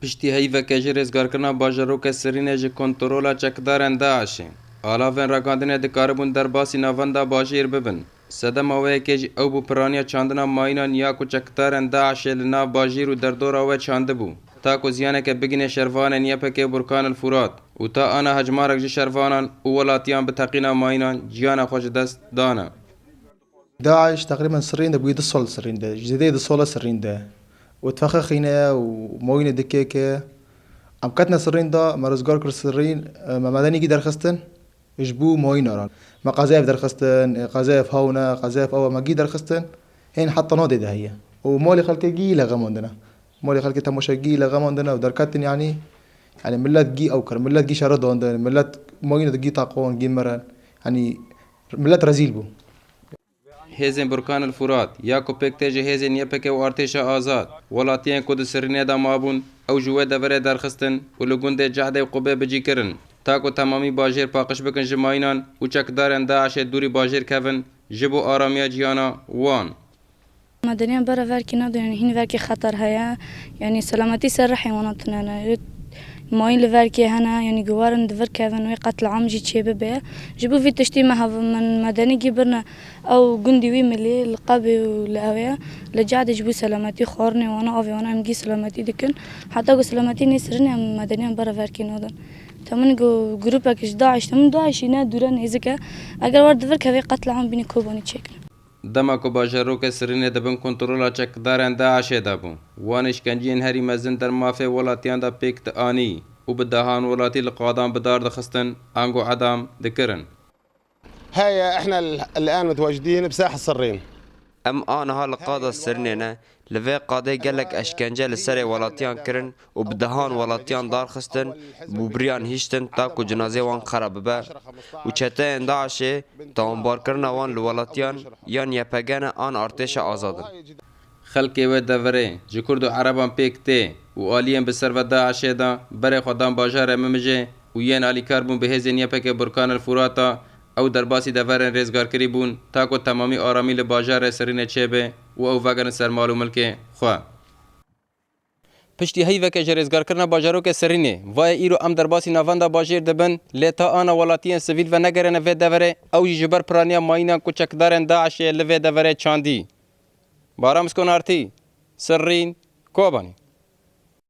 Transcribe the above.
پشتی هیوکه جی رزگارکرنا باجروک سرینه جی کنترولا چکدارن داعشه آلاوین رگاندنه دکاربون در باسی نواندا باجیر ببن سدم اوه که جی او بو پرانیا چاندنا ماینان یا کو چکدارن داعشه لنا باجیر و در دور اوه چانده بو تا کو زیانه که بگینه شروان نیپکه برکان الفرات و تا آنا هجمارک جی شروانان و ولاتیان بتقینا ماینان جیانا خوش دست دانا داعش تقريبا سرين ده بيد الصول سرين ده جديد الصول سرين ده وتفخخينا وموين دكيكة ام كتنا سرين ده مرزقار كر سرين ما مدني جي درخستن يجبو موين ران ما قذايف درخستن قذايف هونا قذايف او ما جي درخستن هين حتى ناضي ده هي ومولي خلك جي لغموندنا مولي خلك تمشي جي لغموندنا ودركتن يعني ملات جي اوكر ملات جي شردون ده ملات موين جي طاقون جي مران يعني ملات رزيل بو هزن برکان الفرات یا کوپک تیجه هزن یپک و ارتش آزاد ولاتیان کد سرینه دا مابون او جوه دوره درخستن و لگونده جهده قبه بجی کرن تا کو تمامی باجر پاقش بکن جماینان و چکدارن داعش دوری باجر کفن جبو آرامیا جیانا وان مدنيا برا فاركي نادو يعني هين فاركي خطر هيا يعني سلامتي سر حيواناتنا أنا ماين لفاركي هنا يعني جوارن دفر كافن وقتل عام جي تشيبه بيه جبو في تشتي ما من مدني جبرنا أو جندي وي ملي القابي والأويا لجعد جبو سلامتي خارني وأنا أبي وأنا أمجي سلامتي دكن حتى جو سلامتي نسرني مدنيا برا فاركي نادن تمن جو جروبك داعش تمن داعش هنا دوران إذا أجر ورد دفر كافي قتل عام بيني كوباني تشيكن دمکو باجروک سرینه دبن کنترولا چکدارن داعش دابون وانش کنجین هری مزن در مافه ولاتیان دا پیکت آنی و بدهان ولاتی القادم بدار دخستن انگو عدم ذكرن. هيا احنا الان متواجدين بساحه الصرين. انا هالقادة السرنينة لفي قادي قالك اشكنجة لسري ولاتيان كرن وبدهان ولاتيان دار خستن بوبريان هيشتن تاكو جنازي وان خراب با وچتين داعشي تانبار کرنا وان لولاتيان يان يپگانا آن ارتش آزادن خلقی و دوره جکرد و عربان پیکته و آلیان بسر و داعش دا بر خودان باجار ممجه و ین آلی کاربون به هزین یپک برکان الفراتا او در باسی دورن رزگار کری بون تاکو تمامی آرامی لباجار سرین چیبه و او وگن سر مالو ملک خواه. پشتی هیوه که رزگار کرنا باجارو که سرینه وای ایرو ام در باسی نواندا باجر دبن لیتا آنا ولاتیان سویل و نگرن و دوره او جبر پرانیا ماینا کوچکدارن داعش لوی دوره چاندی. بارامس کن آرتی سرین کوبانی